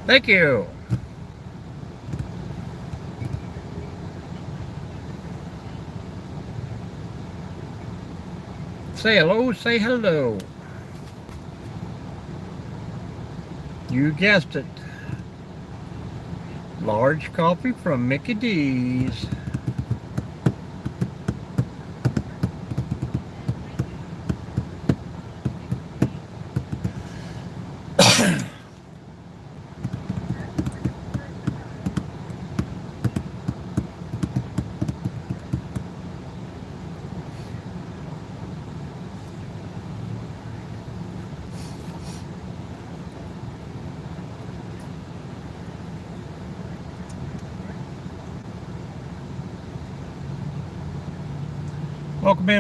Thank you. Say hello, say hello. You guessed it. Large coffee from Mickey D's.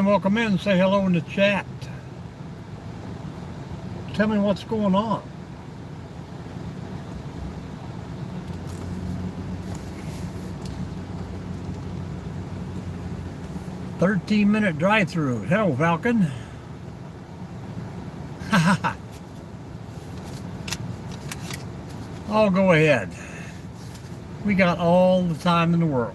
Welcome in. Say hello in the chat. Tell me what's going on. "13-minute drive-through." Hello, Falcon. Oh, go ahead. We got all the time in the world.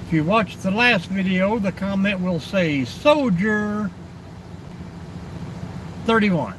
If you watched the last video, the comment will say Soldier 31.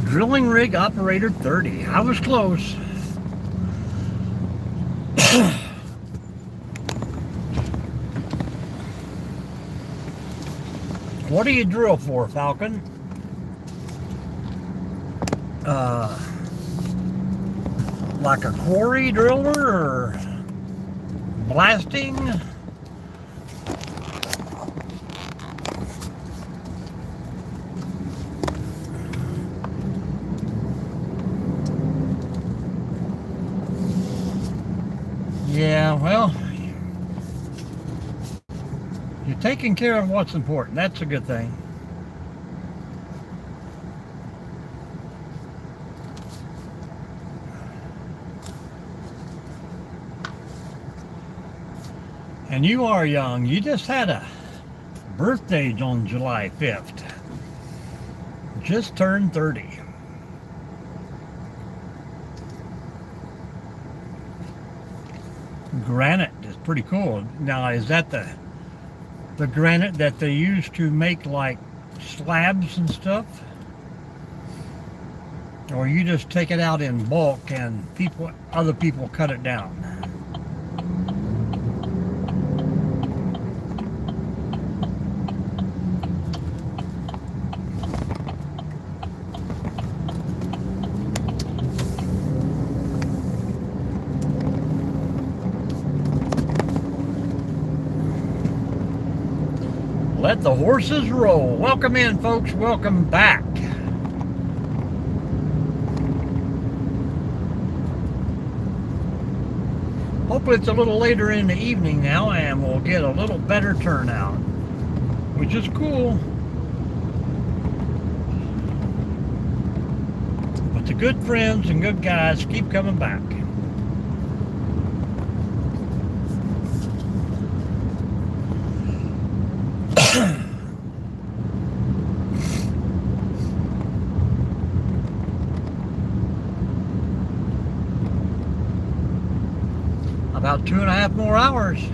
Drilling rig operator 30. I was close. What do you drill for, Falcon? Like a quarry driller or blasting? Yeah, well, you're taking care of what's important. That's a good thing. And you are young. You just had a birthday on July 5th. Just turned 30. Granite is pretty cool. Now, is that the granite that they use to make like slabs and stuff? Or you just take it out in bulk and other people cut it down? Let the horses roll. Welcome in, folks. Welcome back. Hopefully it's a little later in the evening now and we'll get a little better turnout, which is cool. But the good friends and good guys keep coming back. About 2.5 more hours.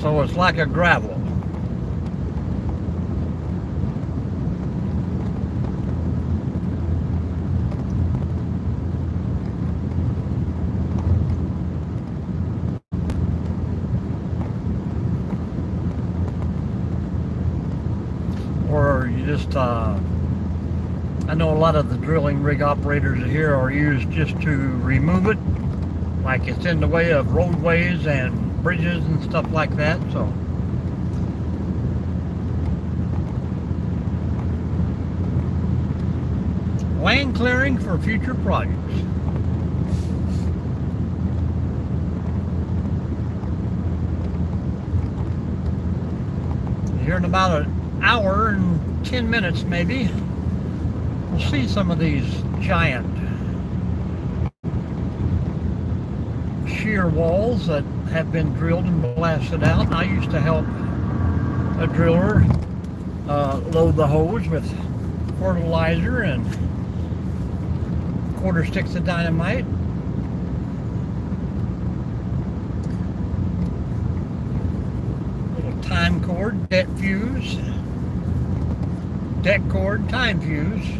So it's like a gravel. Or you just, I know a lot of the drilling rig operators here are used just to remove it, like it's in the way of roadways and bridges and stuff like that. So land clearing for future projects. Here in about an hour and 10 minutes maybe, we'll see some of these giant shear walls that have been drilled and blasted out. I used to help a driller load the hose with fertilizer and quarter sticks of dynamite. Little time cord, det fuse, det cord, time fuse.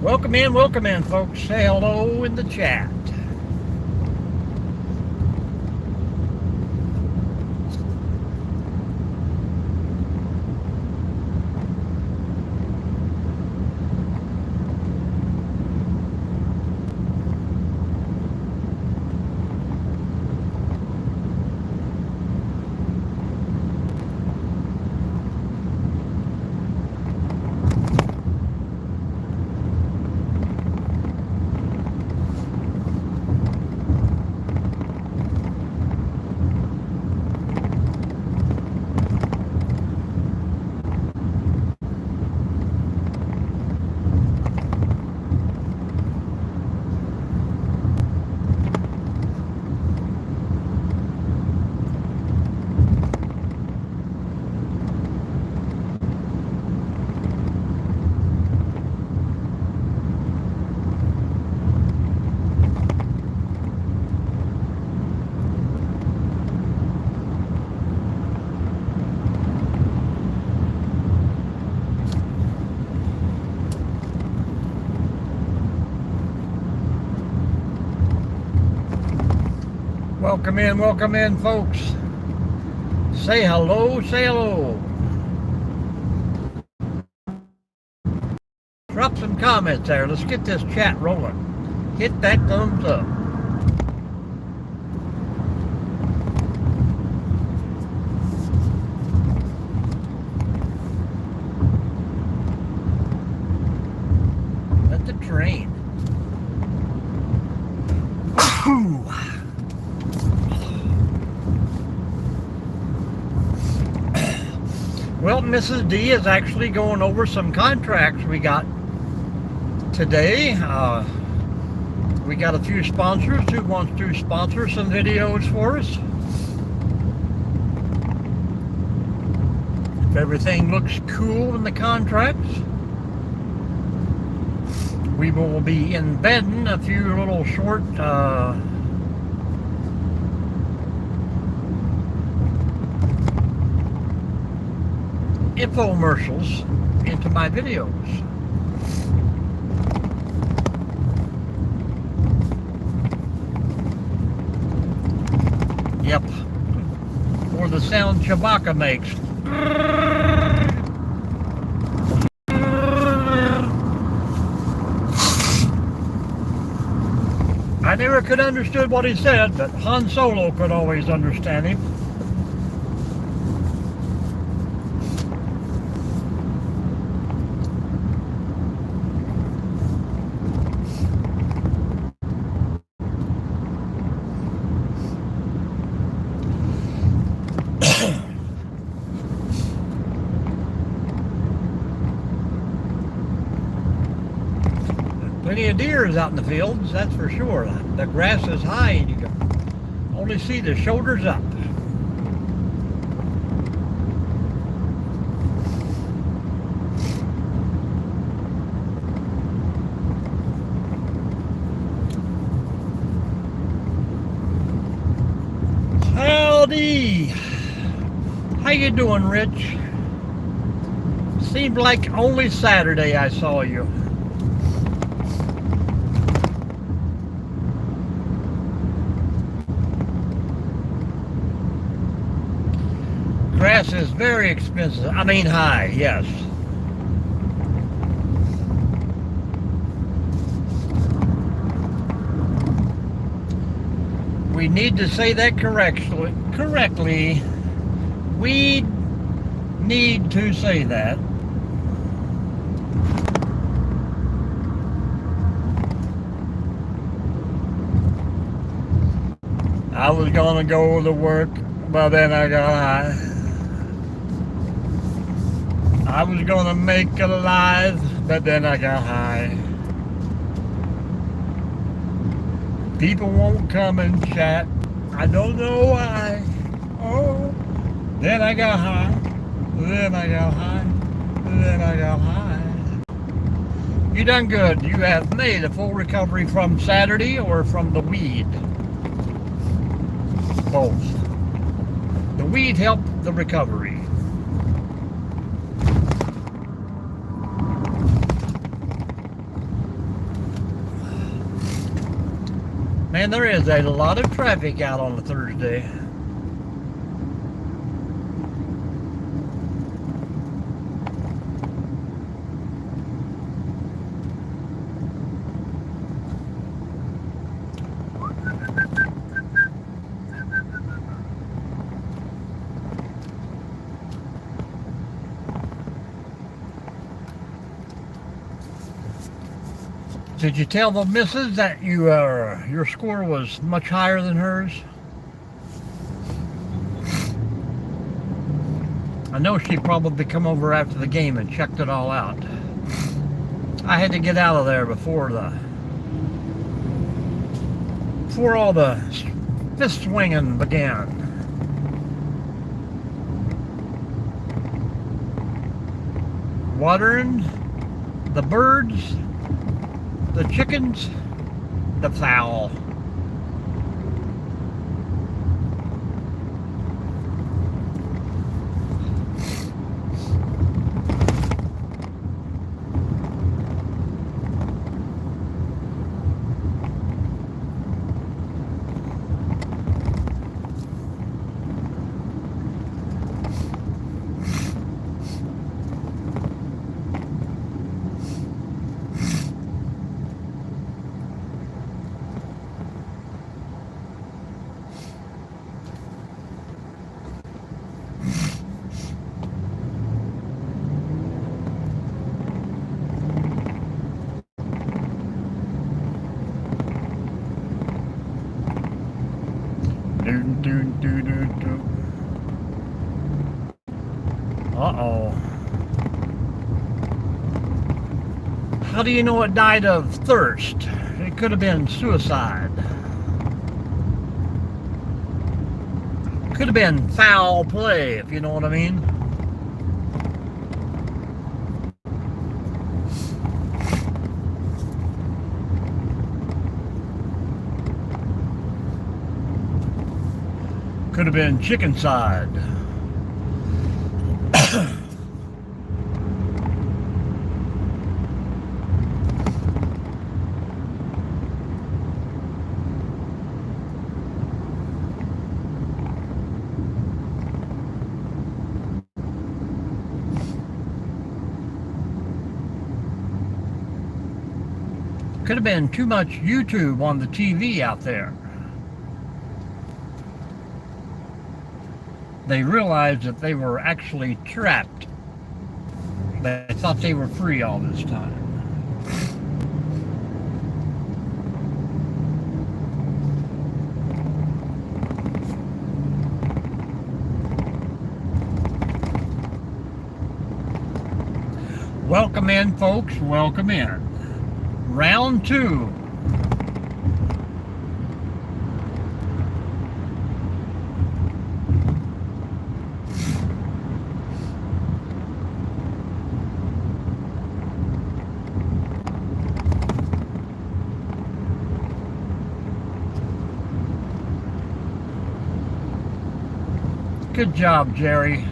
Welcome in, folks. Say hello in the chat. Welcome in, folks. Say hello, say hello. Drop some comments there. Let's get this chat rolling. Hit that thumbs up. Let the train. Well, Mrs. D is actually going over some contracts we got today. We got a few sponsors who wants to sponsor some videos for us. If everything looks cool in the contracts, we will be embedding a few little short infomercials into my videos. Yep. Or the sound Chewbacca makes. I never could understood what he said, but Han Solo could always understand him. Plenty of deers out in the fields, that's for sure. The grass is high and you can only see the shoulders up. Howdy! How you doing, Rich? Seemed like only Saturday I saw you. Grass is very expensive. I mean high, yes. We need to say that correctly. We need to say that. I was gonna go to work, but then I got high. I was gonna make it alive, but then I got high. People won't come and chat. I don't know why. Oh, then I got high. Then I got high. Then I got high. You done good. You have made a full recovery from Saturday or from the weed. Both. The weed helped the recovery. Man, there is a lot of traffic out on a Thursday. Did you tell the missus that your score was much higher than hers? I know she probably come over after the game and checked it all out. I had to get out of there before all the fist swinging began. Watering the birds, the chickens, the fowl. Uh-oh. How do you know it died of thirst? It could have been suicide. Could have been foul play, if you know what I mean. Could have been chicken side. Could have been too much YouTube on the TV out there. They realized that they were actually trapped. They thought they were free all this time. Welcome in, folks. Welcome in. Round 2. Good job, Jerry.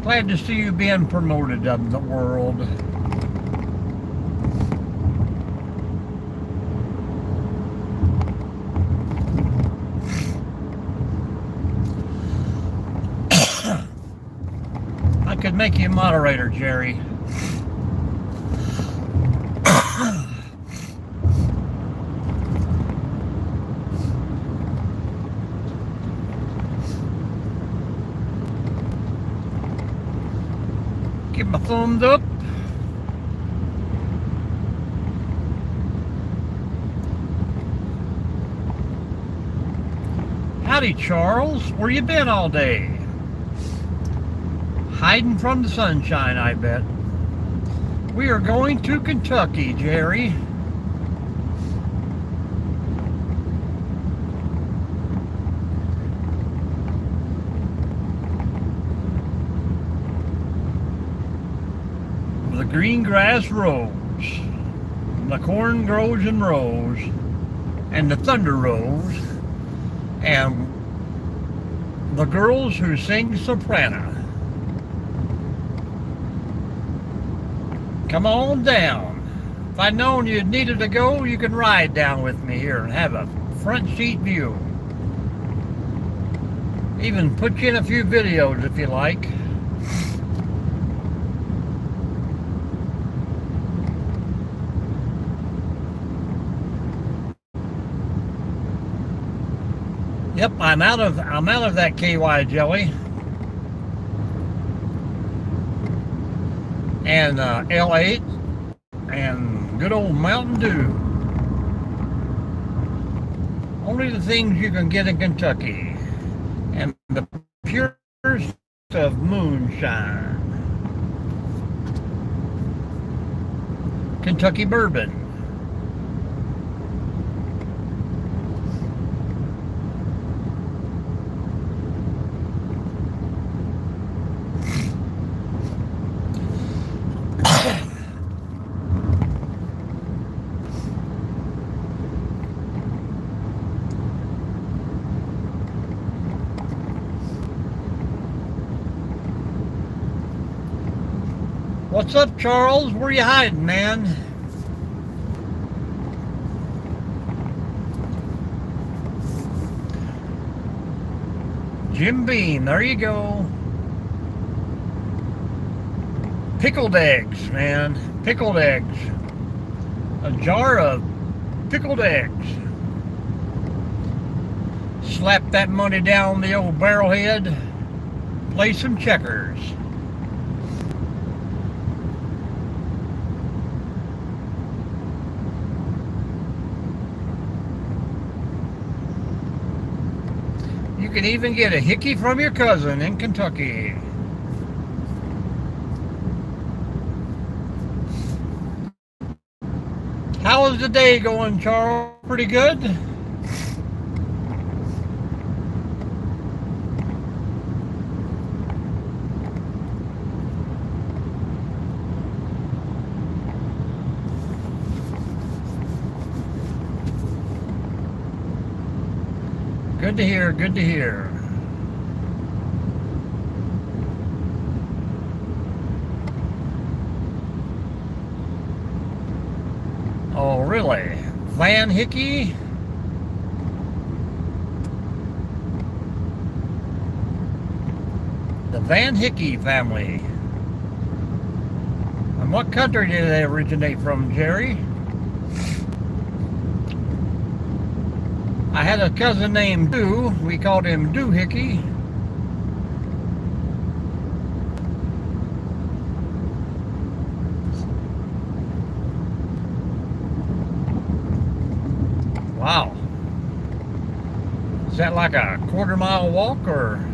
Glad to see you being promoted in the world. I could make you a moderator, Jerry. Give my thumbs up. Howdy, Charles. Where you been all day? Hiding from the sunshine, I bet. We are going to Kentucky, Jerry. The green grass grows, the corn grows in rows, and the thunder rolls, and the girls who sing soprano. Come on down. If I'd known you needed to go, you can ride down with me here and have a front seat view. Even put you in a few videos if you like. Yep, I'm out of that KY jelly. And L8 and good old Mountain Dew. Only the things you can get in Kentucky. And the purest of moonshine. Kentucky bourbon. What's up, Charles? Where you hiding, man? Jim Beam, there you go. Pickled eggs, man. Pickled eggs. A jar of pickled eggs. Slap that money down the old barrelhead. Play some checkers. You can even get a hickey from your cousin in Kentucky. How is the day going, Charles? Pretty good? Good to hear, good to hear. Oh, really? Van Hickey? Van Hickey family. And what country did they originate from, Jerry? I had a cousin named Doo. We called him Doohickey. Wow. Is that like a quarter-mile walk, or?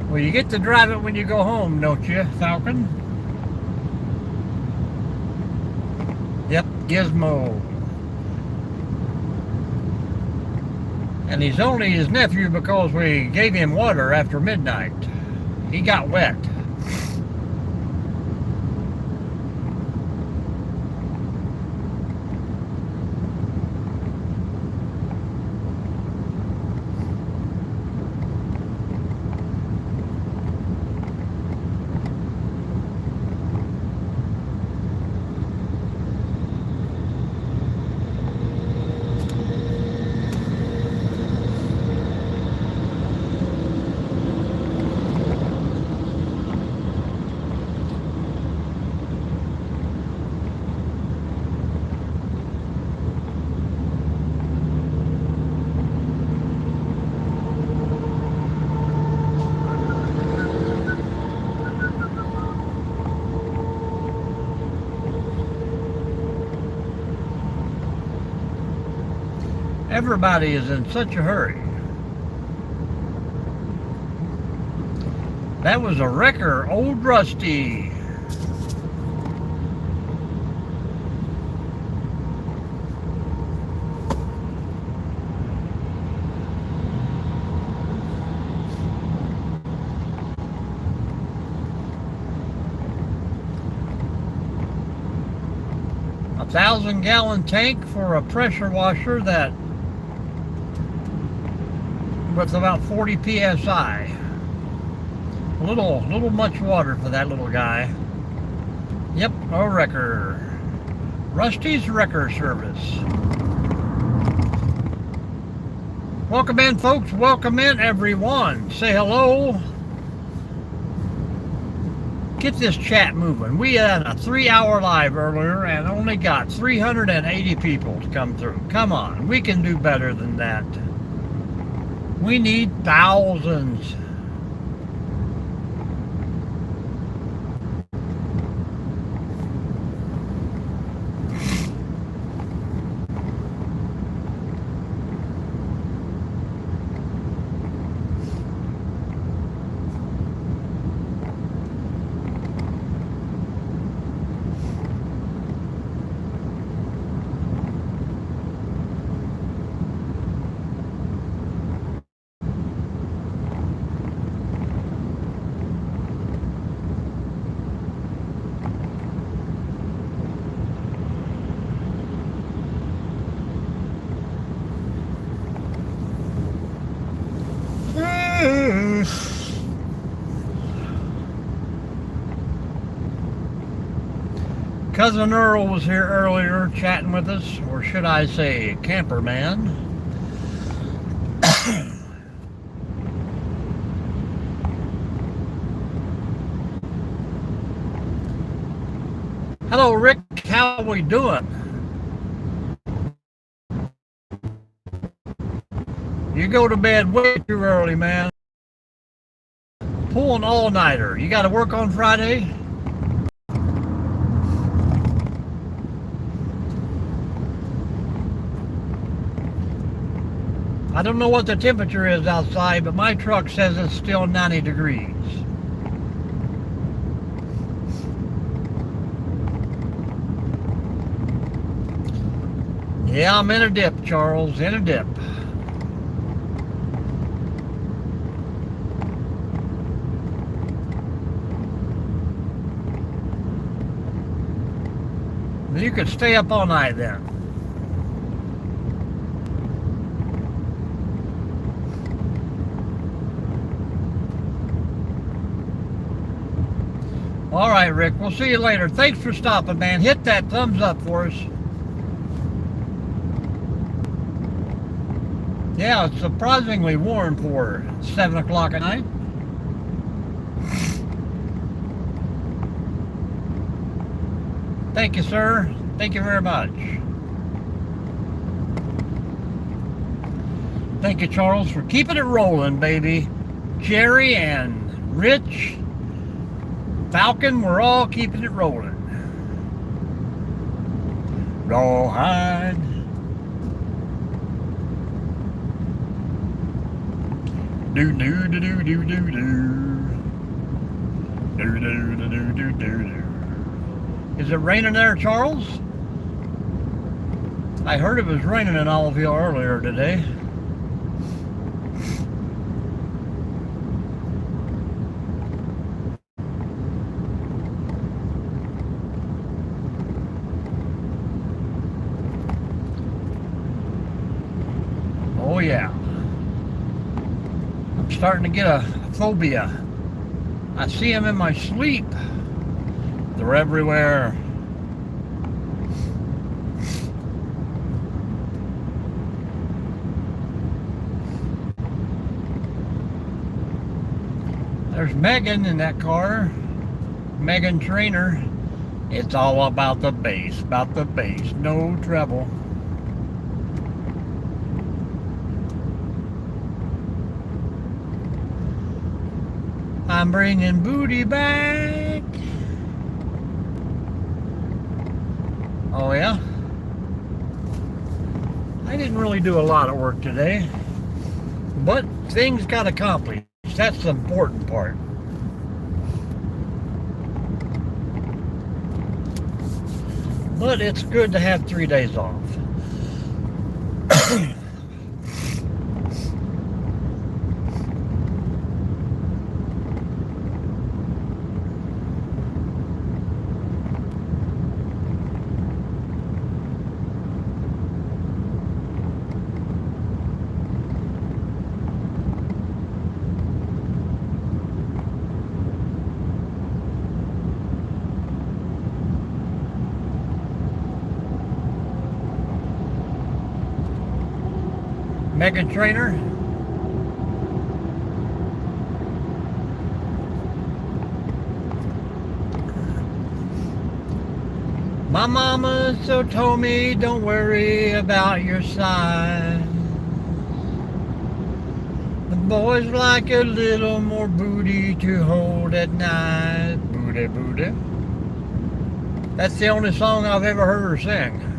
Well, you get to drive it when you go home, don't you, Falcon? Yep, Gizmo. And he's only his nephew because we gave him water after midnight. He got wet. Everybody is in such a hurry. That was a wrecker, Old Rusty. A 1,000-gallon tank for a pressure washer that with about 40 psi. A little much water for that little guy. Yep, a wrecker. Rusty's Wrecker Service. Welcome in, folks. Welcome in, everyone. Say hello. Get this chat moving. We had a 3-hour live earlier and only got 380 people to come through. Come on, we can do better than that. We need thousands. Cousin Earl was here earlier chatting with us, or should I say camper man. Hello Rick, how are we doing? You go to bed way too early, man. Pull an all-nighter. You got to work on Friday? I don't know what the temperature is outside, but my truck says it's still 90 degrees. Yeah, I'm in a dip, Charles, in a dip. You could stay up all night then. All right, Rick. We'll see you later. Thanks for stopping, man. Hit that thumbs up for us. Yeah, it's surprisingly warm for 7 o'clock at night. Thank you, sir. Thank you very much. Thank you, Charles, for keeping it rolling, baby. Jerry and Rich, Falcon, we're all keeping it rolling. Rawhide. Do do do do do do do. Do do do do do do do. Is it raining there, Charles? I heard it was raining in Oliveville earlier today. Oh yeah. I'm starting to get a phobia. I see them in my sleep. They're everywhere. There's Megan in that car. Megan Trainer. It's all about the bass, no treble. I'm bringing booty back. Oh yeah? I didn't really do a lot of work today, but things got accomplished. That's the important part. But it's good to have 3 days off. Megan Trainer. My mama so told me don't worry about your size. The boys like a little more booty to hold at night. Booty, booty. That's the only song I've ever heard her sing.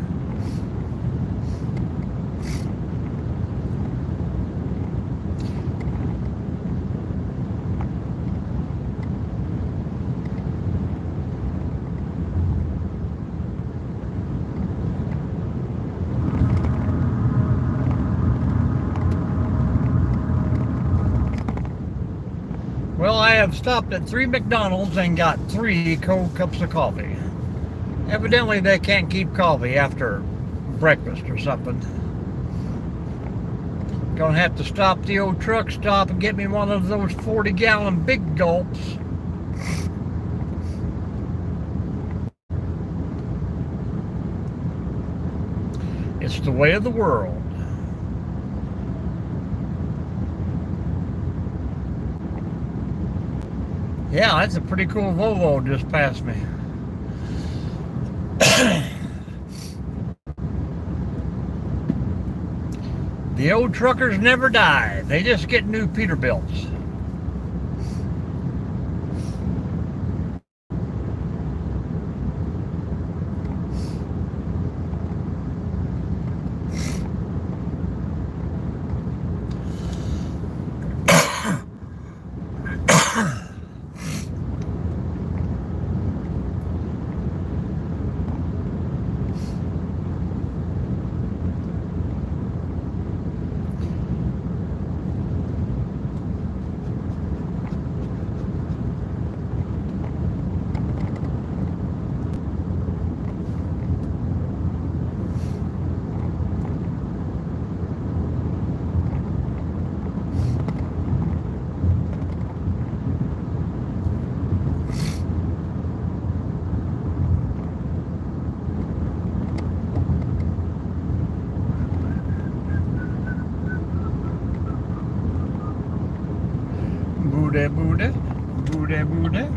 Well, I have stopped at 3 McDonald's and got 3 cold cups of coffee. Evidently, they can't keep coffee after breakfast or something. Gonna have to stop the old truck stop and get me one of those 40-gallon big gulps. It's the way of the world. Yeah, that's a pretty cool Volvo just passed me. The old truckers never die. They just get new Peterbilts. booty, booty, booty, booty.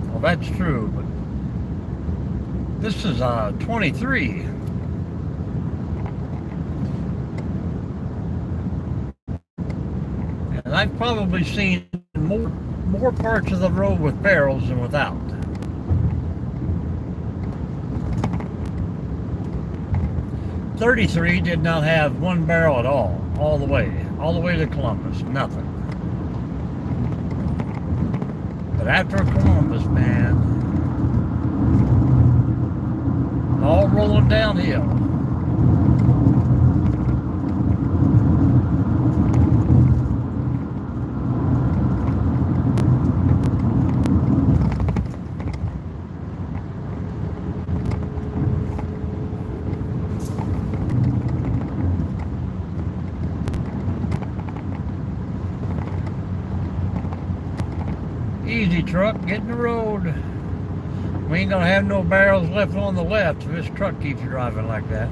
Well, that's true, but this is 23. And I've probably seen more parts of the road with barrels than without. '33 did not have one barrel at all the way to Columbus, nothing. But after Columbus, man, all rolling downhill. Easy, truck, get in the road. We ain't gonna have no barrels left on the left if this truck keeps driving like that.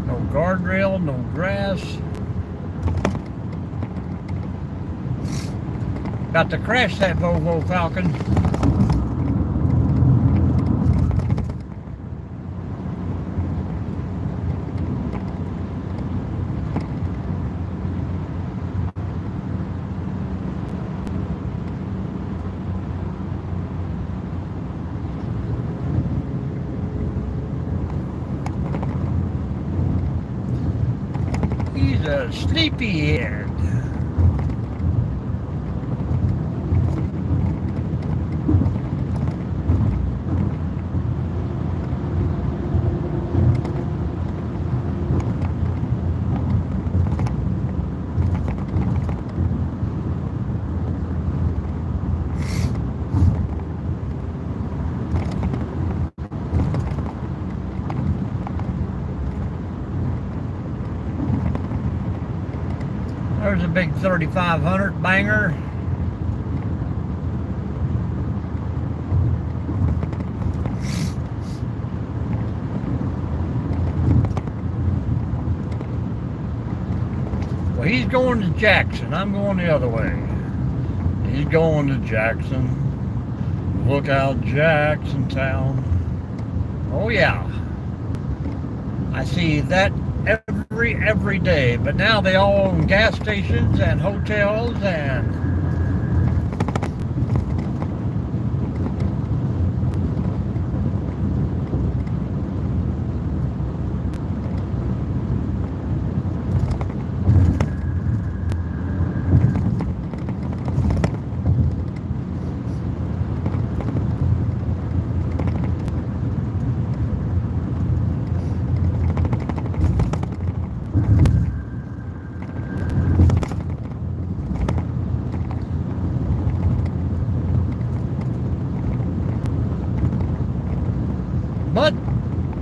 No guardrail, no grass. About to crash that Volvo Falcon. He's a sleepyhead. There's a big 3500 banger. Well, he's going to Jackson. I'm going the other way. He's going to Jackson. Look out, Jackson Town. Oh yeah. I see that every day, but now they all own gas stations and hotels and but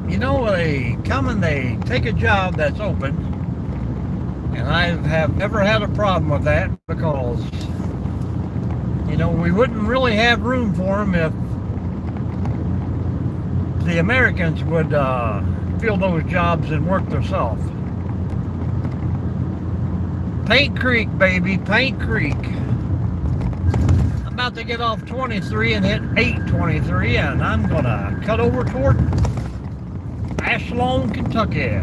you know, they come and they take a job that's open, and I have never had a problem with that because, you know, we wouldn't really have room for them if the Americans would fill those jobs and work themselves. Paint Creek, baby, Paint Creek. I'm about to get off 23 and hit 823, and I'm gonna cut over toward Ashland, Kentucky.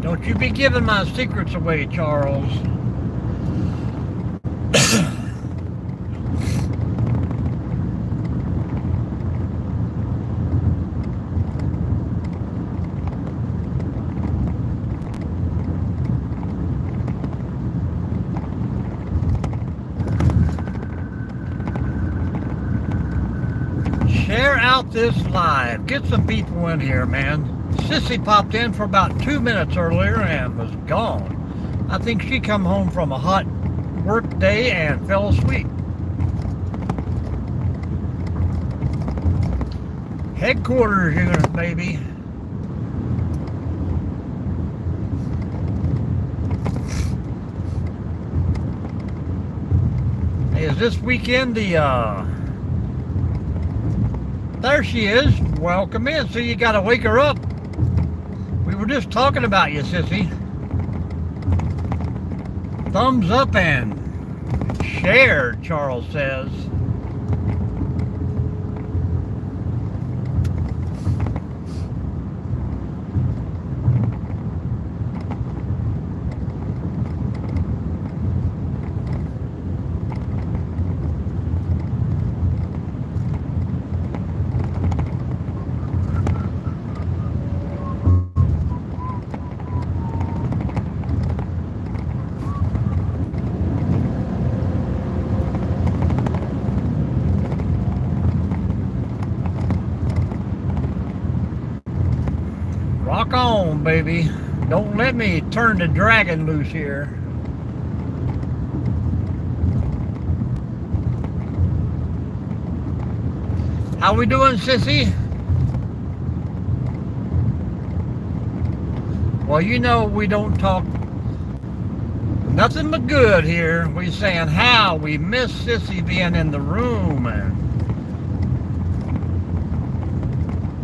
Don't you be giving my secrets away, Charles. Share out this live. Get some people in here, man. Sissy popped in for about 2 minutes earlier and was gone. I think she come home from a hot work day and fell asleep. Headquarters unit, baby. Is this weekend there she is. Welcome in. So you gotta wake her up. We were just talking about you, sissy. Thumbs up and share, Charles says. Rock on, baby. Don't let me turn the dragon loose here. How we doing, sissy? Well, you know we don't talk nothing but good here. We saying how we miss Sissy being in the room and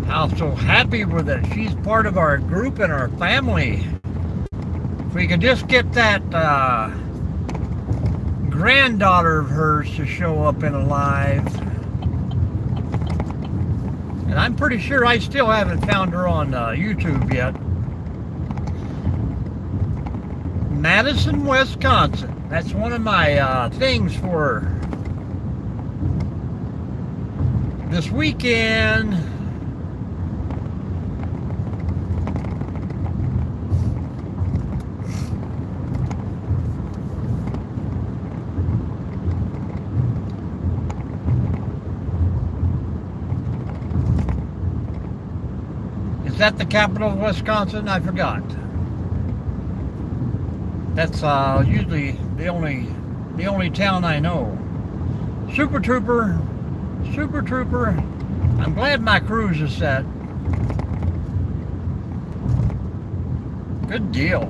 how so happy with it. She's part of our group and our family. If we could just get that granddaughter of hers to show up in a live. And I'm pretty sure I still haven't found her on YouTube yet. Madison, Wisconsin. That's one of my things for this weekend. Is that the capital of Wisconsin? I forgot. That's usually the only town I know. Super Trooper. I'm glad my cruise is set. Good deal.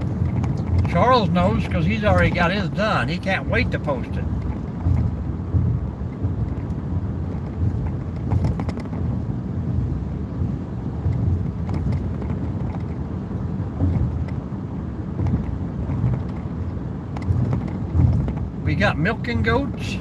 Charles knows because he's already got his done. He can't wait to post it. We got milking goats.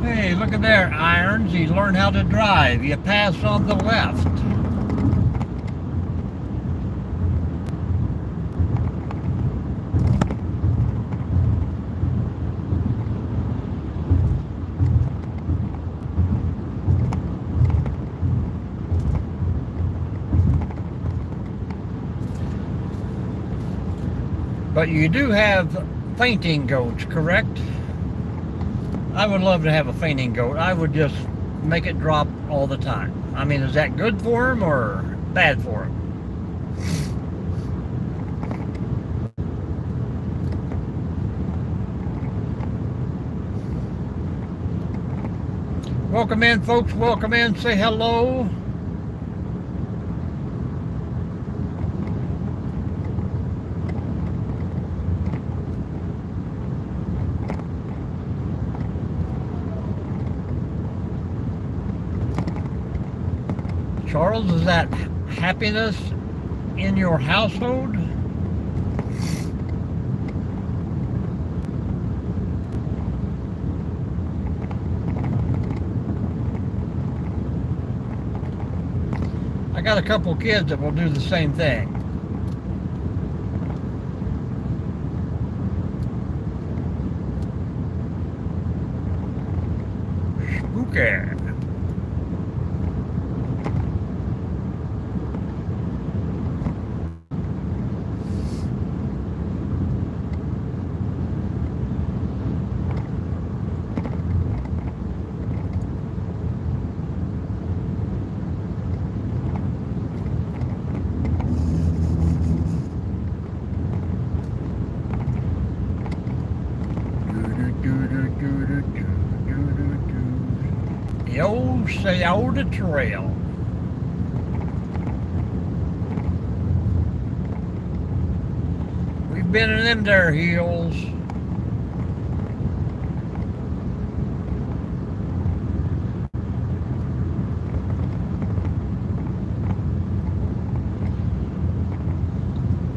Hey, look at there, Irons. He learned how to drive. You pass on the left. But you do have fainting goats, correct? I would love to have a fainting goat. I would just make it drop all the time. I mean, is that good for him or bad for him? Welcome in, folks. Welcome in. Say hello. Charles, is that happiness in your household? I got a couple kids that will do the same thing. Spooky. Scioto Trail. We've been in them there hills.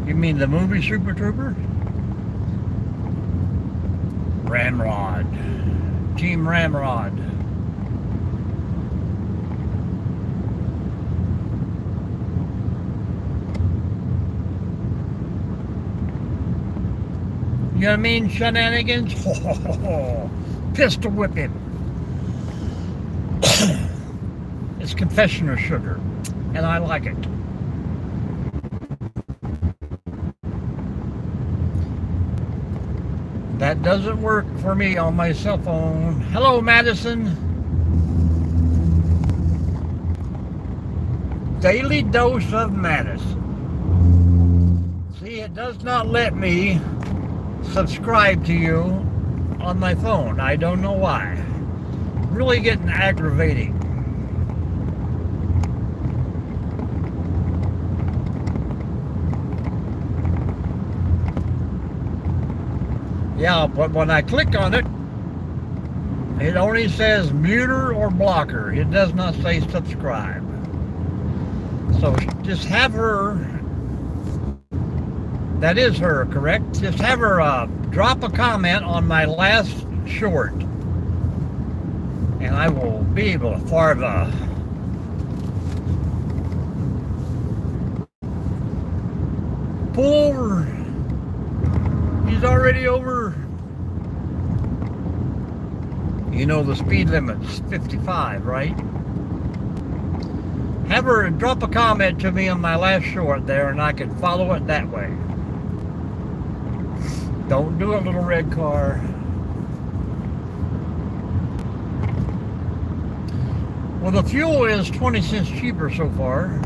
You mean the movie Super Trooper? Ramrod. Team Ramrod. You know what I mean? Shenanigans? Pistol whip him. It's confessioner sugar, and I like it. That doesn't work for me on my cell phone. Hello, Madison. Daily dose of Madison. See, it does not let me subscribe to you on my phone. I don't know why. Really getting aggravating. Yeah, but when I click on it, it only says muter or blocker. It does not say subscribe. So just have her, that is her, correct? Just have her drop a comment on my last short. And I will be able to fire the pull over. He's already over. You know the speed limit's 55, right? Have her drop a comment to me on my last short there, and I can follow it that way. Don't do a little red car. Well, the fuel is 20 cents cheaper so far.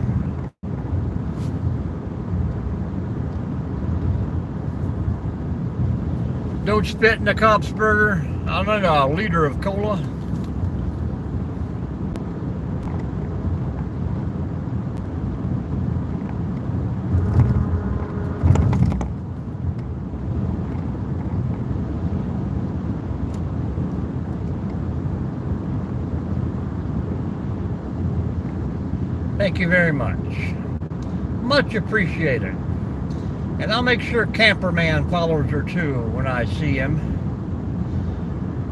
Don't spit in the cop's burger. I need a liter of cola. Thank you very much. Much appreciated. And I'll make sure Camperman follows her too when I see him.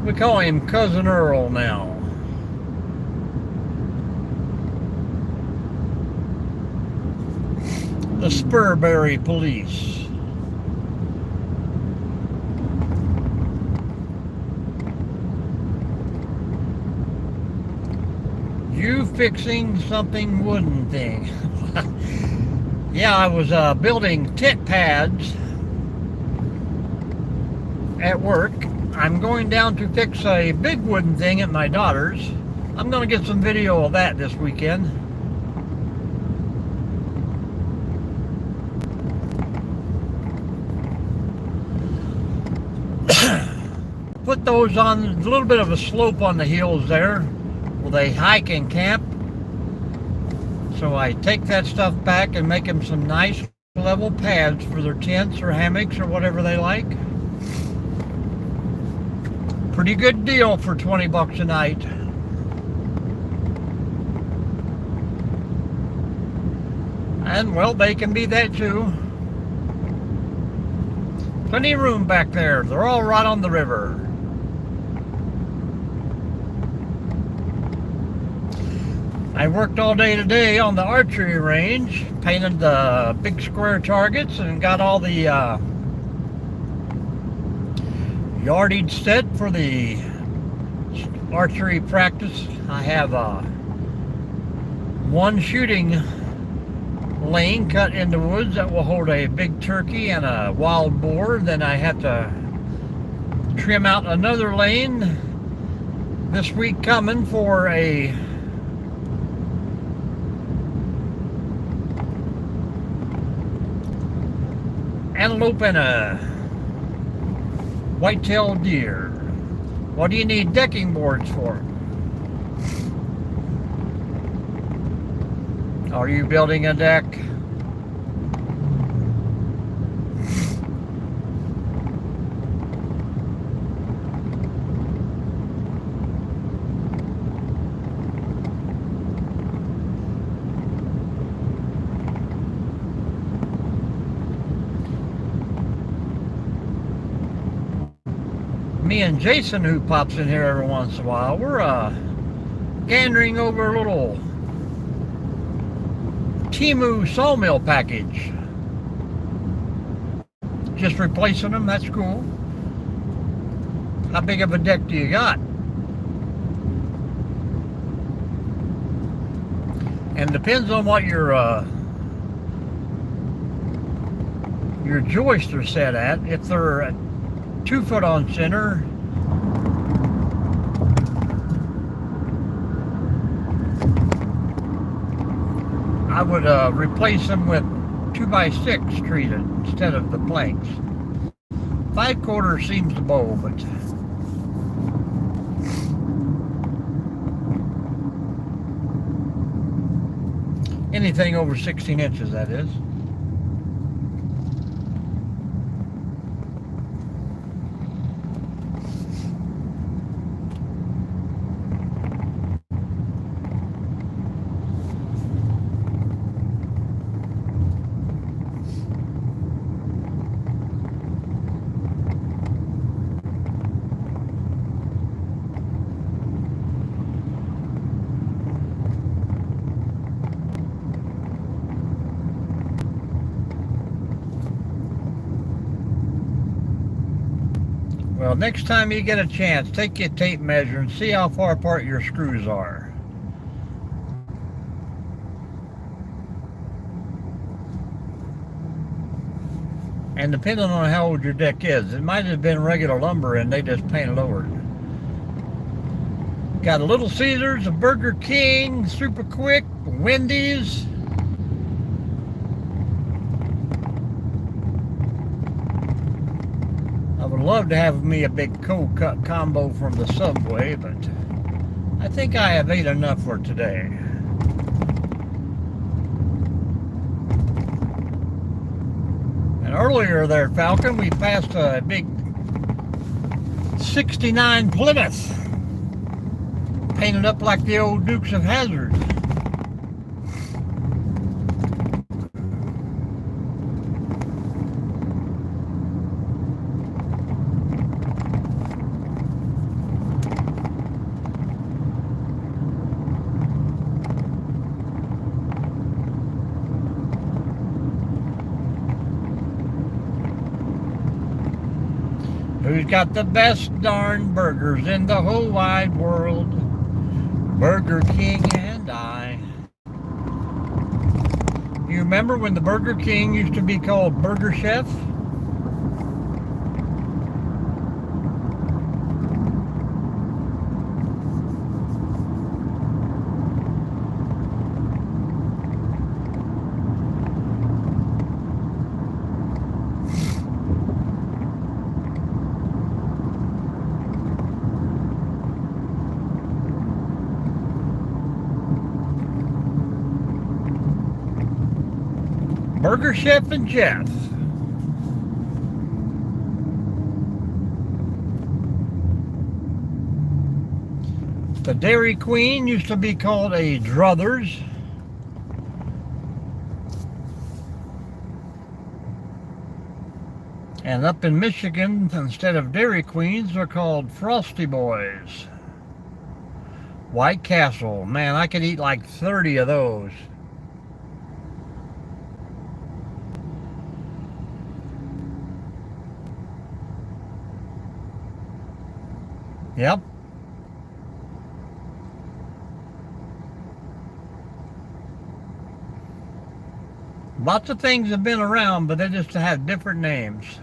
We call him Cousin Earl now. The Spurberry Police. You fixing something wooden thing. Yeah, I was building tent pads at work. I'm going down to fix a big wooden thing at my daughter's. I'm going to get some video of that this weekend. Put those on a little bit of a slope on the hills there where they hike and camp. So I take that stuff back and make them some nice level pads for their tents or hammocks or whatever they like. Pretty good deal for 20 bucks a night. And well, they can be that too. Plenty of room back there. They're all right on the river. I worked all day today on the archery range, painted the big square targets and got all the yardage set for the archery practice. I have one shooting lane cut in the woods that will hold a big turkey and a wild boar. Then I have to trim out another lane this week coming for a antelope and a white-tailed deer. What do you need decking boards for? Are you building a deck? Me and Jason, who pops in here every once in a while, we're gandering over a little Temu sawmill package. Just replacing them, that's cool. How big of a deck do you got? And depends on what your joists are set at. If they're at 2 foot on center, I would replace them with 2x6 treated instead of the planks. 5/4 seems to bowl, but anything over 16 inches, that is. Well, next time you get a chance, take your tape measure and see how far apart your screws are. And depending on how old your deck is, it might have been regular lumber and they just painted over it. Got a Little Caesars, a Burger King, Super Quick, Wendy's. I would love to have me a big cold cut combo from the Subway, but I think I have ate enough for today. And earlier there, Falcon, we passed a big 69 Plymouth, painted up like the old Dukes of Hazzard. Who's got the best darn burgers in the whole wide world? Burger King and I. You remember when the Burger King used to be called Burger Chef? Burger Chef and Jeff. The Dairy Queen used to be called a Druthers. And up in Michigan, instead of Dairy Queens, they're called Frosty Boys. White Castle. Man, I could eat like 30 of those. Yep. Lots of things have been around, but they just have different names.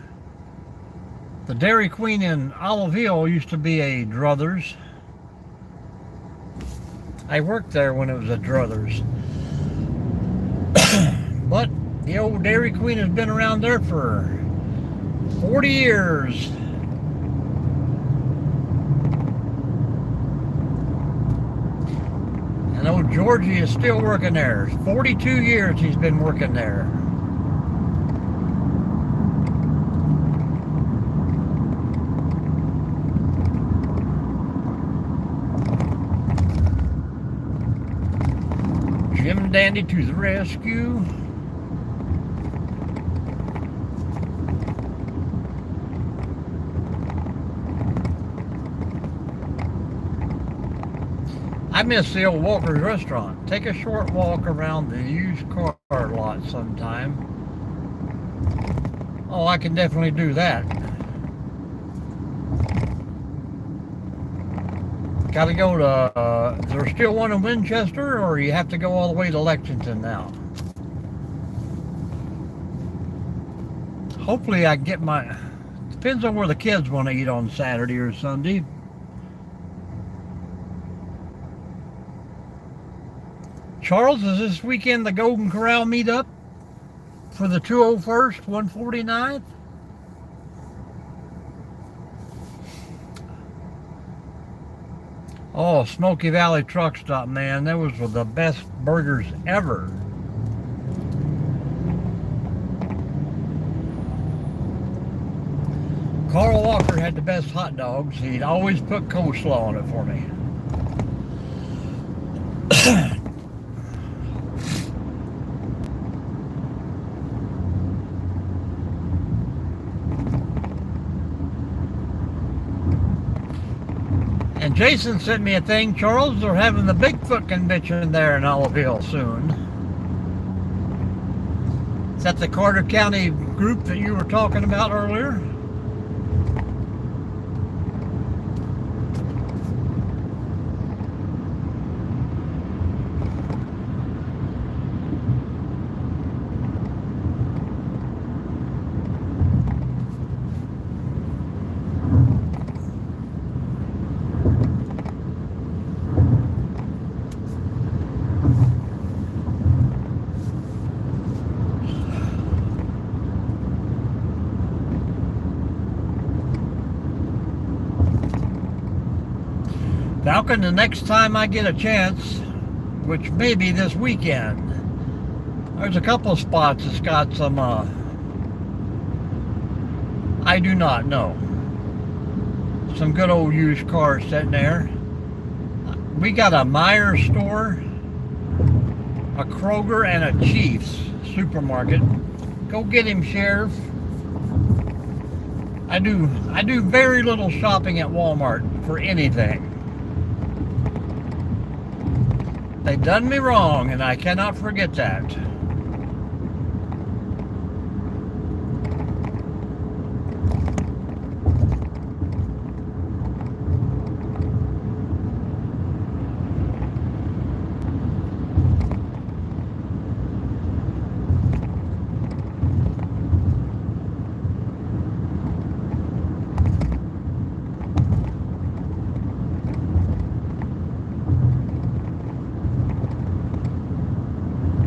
The Dairy Queen in Olive Hill used to be a Druthers. I worked there when it was a Druthers. But the old Dairy Queen has been around there for 40 years. I know Georgie is still working there. 42 years he's been working there. Jim Dandy to the rescue. I miss the old Walker's restaurant. Take a short walk around the used car lot sometime. Oh, I can definitely do that. Got to go to, is there still one in Winchester, or you have to go all the way to Lexington now? Hopefully I get my, depends on where the kids want to eat on Saturday or Sunday. Charles, is this weekend the Golden Corral meetup for the 201st, 149th? Oh, Smoky Valley Truck Stop, man. That was the best burgers ever. Carl Walker had the best hot dogs. He'd always put coleslaw on it for me. And Jason sent me a thing, Charles. They're having the Bigfoot convention there in Olive Hill soon. Is that the Carter County group that you were talking about earlier? Falcon, the next time I get a chance, which may be this weekend, there's a couple of spots that's got some, I do not know, some good old used cars sitting there. We got a Meijer store, a Kroger, and a Chiefs supermarket. Go get him, Sheriff. I do very little shopping at Walmart for anything. They've done me wrong, and I cannot forget that.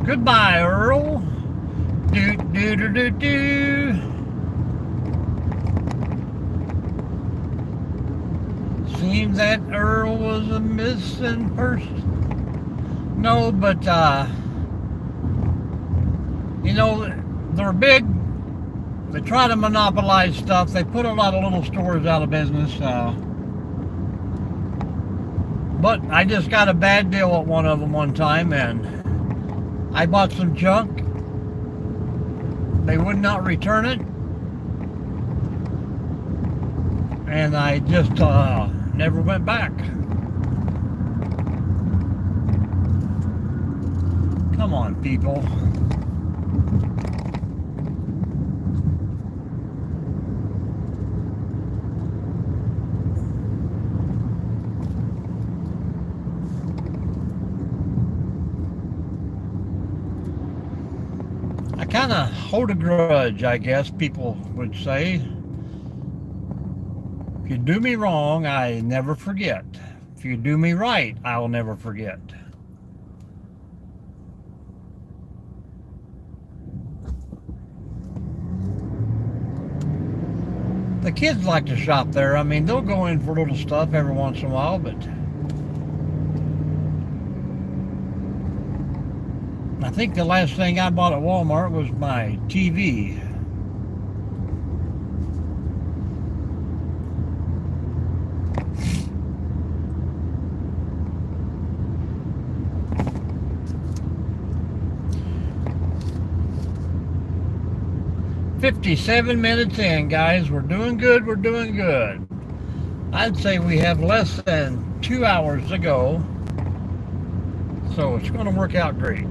Goodbye, Earl. Do do do do do. Seems that Earl was a missing person. No, but you know, they're big. They try to monopolize stuff. They put a lot of little stores out of business. But I just got a bad deal at one of them one time, and I bought some junk. They would not return it. And I just never went back. Come on, people. I kind of hold a grudge, I guess people would say. If you do me wrong, I never forget. If you do me right, I'll never forget. The kids like to shop there. I mean, they'll go in for little stuff every once in a while, but I think the last thing I bought at Walmart was my TV. "57 minutes in, guys. We're doing good. We're doing good. I'd say we have less than 2 hours to go, so it's going to work out great."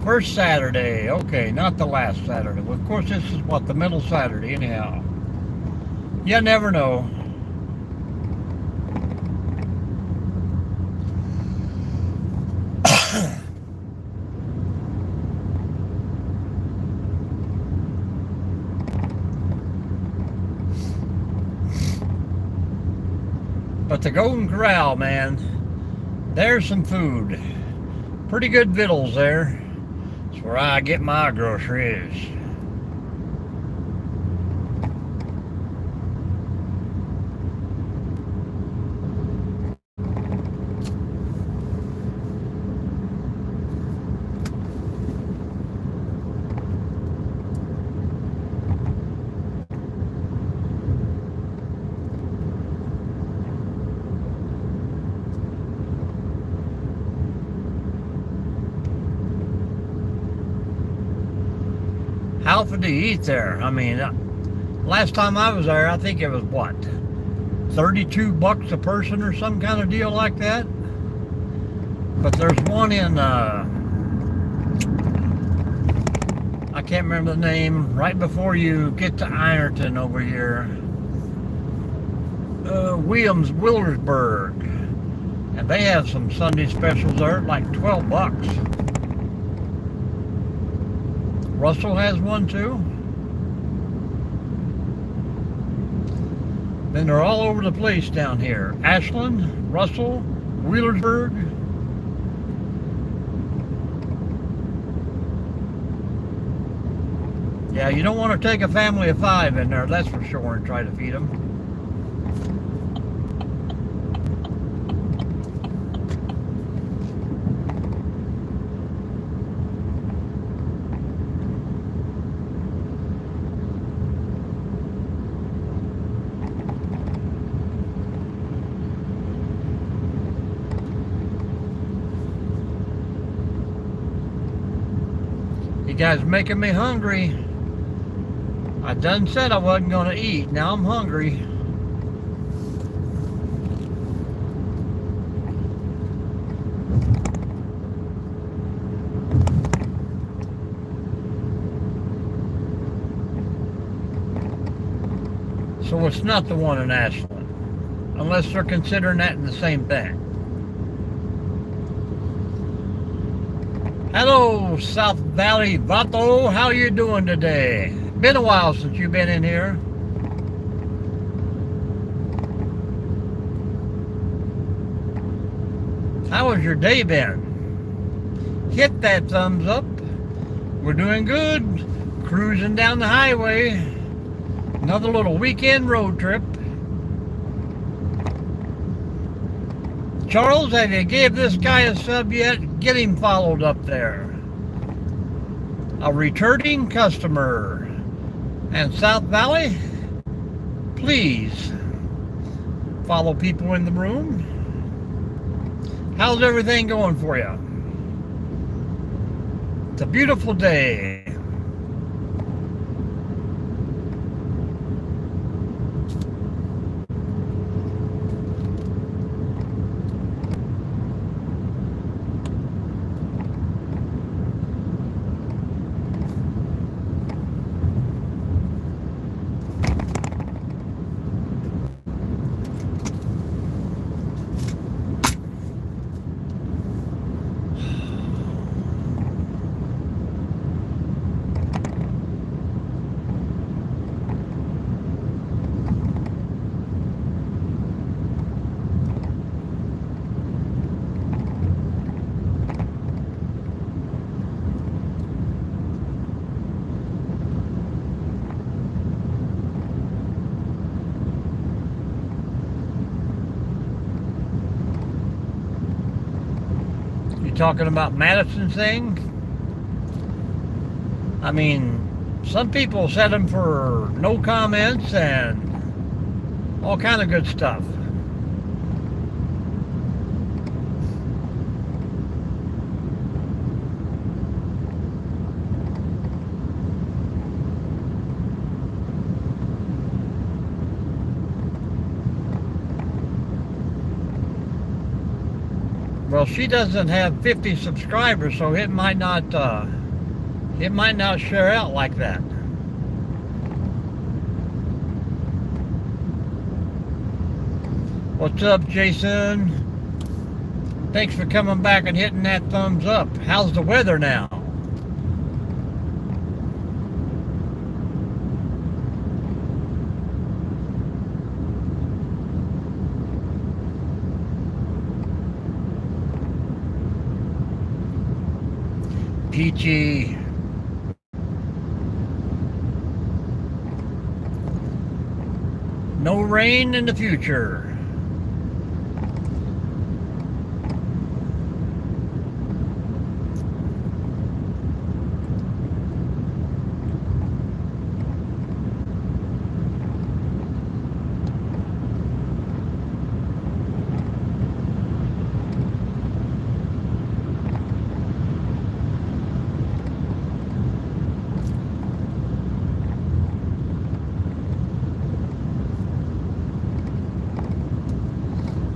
First Saturday, okay, not the last Saturday. Well, of course, this is what, the middle Saturday, anyhow. You never know. But the Golden Corral, man, there's some food. Pretty good victuals there. That's where I get my groceries. How often do you eat there? I mean, last time I was there, I think it was what, $32 a person or some kind of deal like that. But there's one in, I can't remember the name, right before you get to Ironton over here. Williamsburg. And they have some Sunday specials there at like $12. Russell has one too. Then they're all over the place down here. Ashland, Russell, Wheelersburg. Yeah, you don't want to take a family of 5 in there, that's for sure, and try to feed them. You guys making me hungry. I done said I wasn't going to eat. Now I'm hungry. So it's not the one in Ashland, unless they're considering that in the same thing. Hello, South Valley Vato. How you doing today? Been a while since you've been in here. How has your day been? Hit that thumbs up. We're doing good. Cruising down the highway. Another little weekend road trip. Charles, have you gave this guy a sub yet? Get him followed up there. A returning customer. And South Valley, please follow people in the room. How's everything going for you? It's a beautiful day. talking about Madison thing. I mean, some people set them for no comments and all kind of good stuff. Well, she doesn't have 50 subscribers, so it might not share out like that. What's up, Jason? Thanks for coming back and hitting that thumbs up. How's the weather now? Peachy. No rain in the future.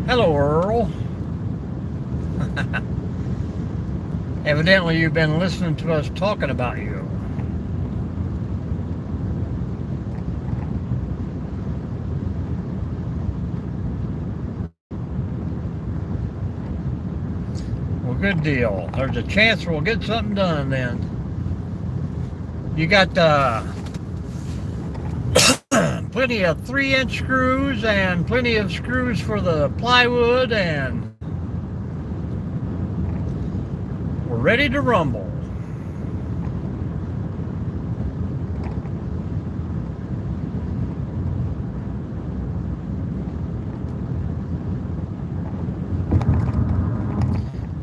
Hello, Earl. Evidently, you've been listening to us talking about you. Well, good deal. There's a chance we'll get something done then. You got plenty of 3-inch screws and plenty of screws for the plywood, and we're ready to rumble.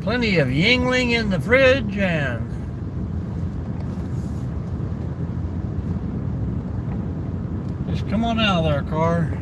Plenty of Yingling in the fridge, and just come on out of there, car.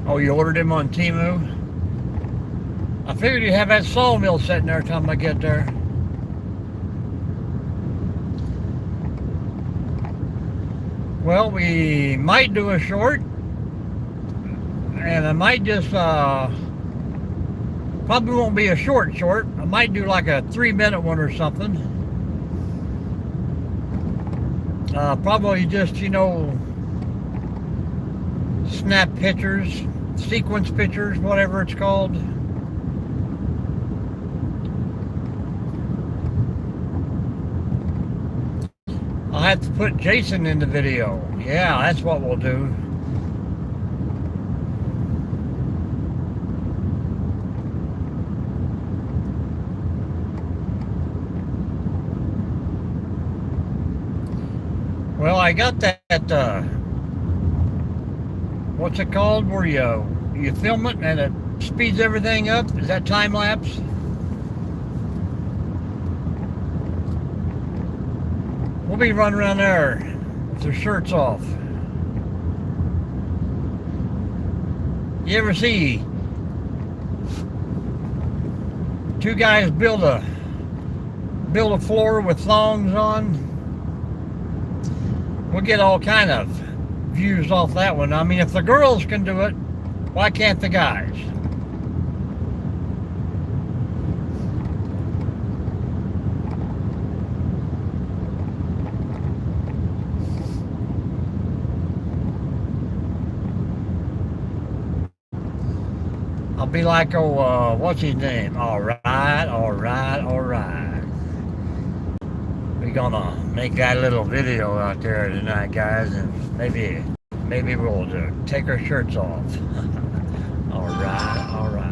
Oh, you ordered him on Temu? I figured you'd have that sawmill sitting there time I get there. Well, we might do a short, and I might just, probably won't be a short. I might do like a 3-minute one or something. Probably just, snap pictures, sequence pictures, whatever it's called. I'll have to put Jason in the video. Yeah, that's what we'll do. Well, I got that, what's it called, where you film it and it speeds everything up? Is that time lapse? We'll be running around there with their shirts off. You ever see two guys build a floor with thongs on? We'll get all kind of views off that one. I mean, if the girls can do it, why can't the guys? I'll be like, what's his name? All right. We're gonna make that little video out there tonight, guys, and maybe Maybe we'll take our shirts off. All right, all right.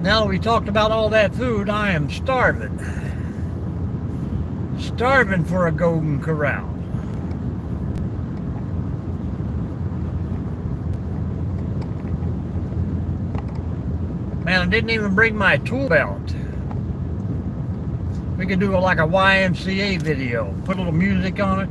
Now that we talked about all that food, I am starving. Starving for a Golden Corral. Man, I didn't even bring my tool belt. We could do like a YMCA video. Put a little music on it.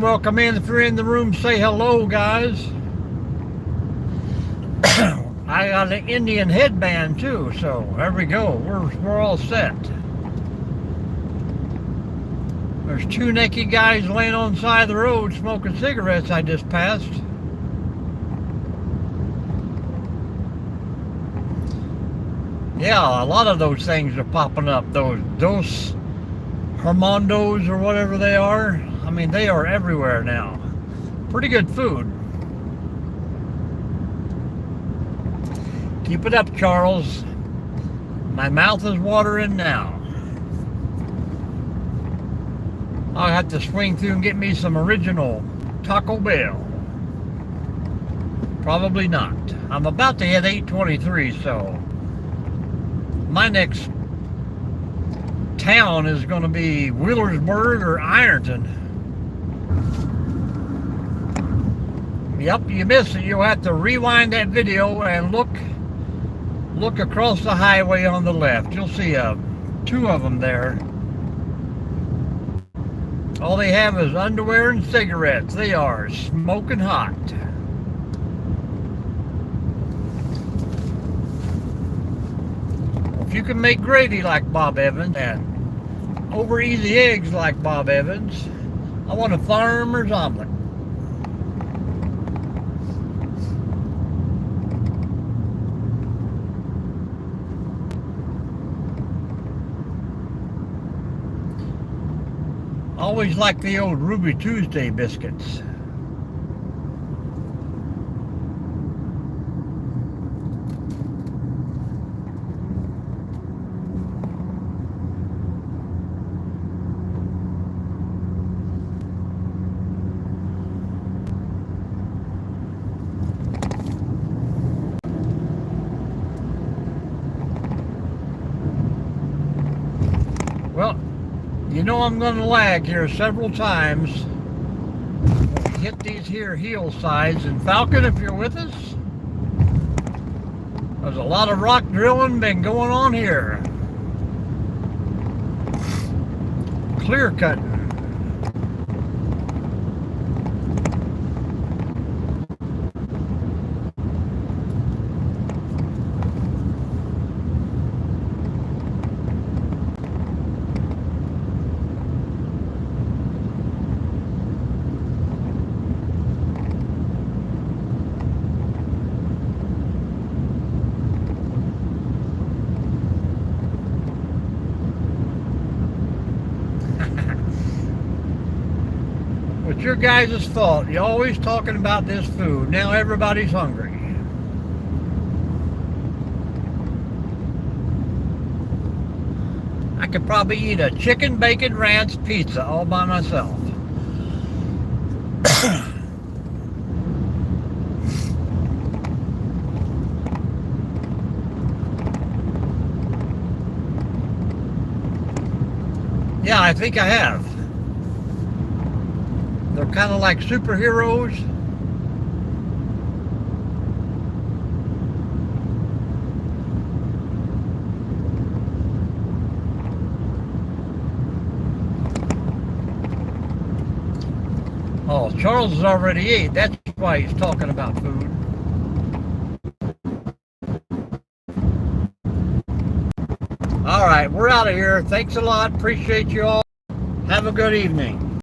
Welcome in. If you're in the room, say hello, guys. I got an Indian headband too, so there we go. We're all set. There's two naked guys laying on the side of the road smoking cigarettes I just passed. Yeah, a lot of those things are popping up. Those Hermandos or whatever they are. I mean, they are everywhere now. Pretty good food. Keep it up, Charles. My mouth is watering now. I'll have to swing through and get me some original Taco Bell. Probably not. I'm about to hit 8:23, so my next town is going to be Wheelersburg or Ironton. Yep, you missed it. You'll have to rewind that video and look across the highway on the left. You'll see two of them there. All they have is underwear and cigarettes. They are smoking hot. If you can make gravy like Bob Evans and over easy eggs like Bob Evans, I want a farmer's omelet. Always like the old Ruby Tuesday biscuits. Well, you know I'm going to lag here several times. Hit these here hillsides. And Falcon, if you're with us, there's a lot of rock drilling been going on here. Clear cutting. It's your guys' fault. You're always talking about this food. Now everybody's hungry. I could probably eat a chicken bacon ranch pizza all by myself. Yeah, I think I have. They're kind of like superheroes. Oh, Charles has already ate. That's why he's talking about food. All right, we're out of here. Thanks a lot. Appreciate you all. Have a good evening.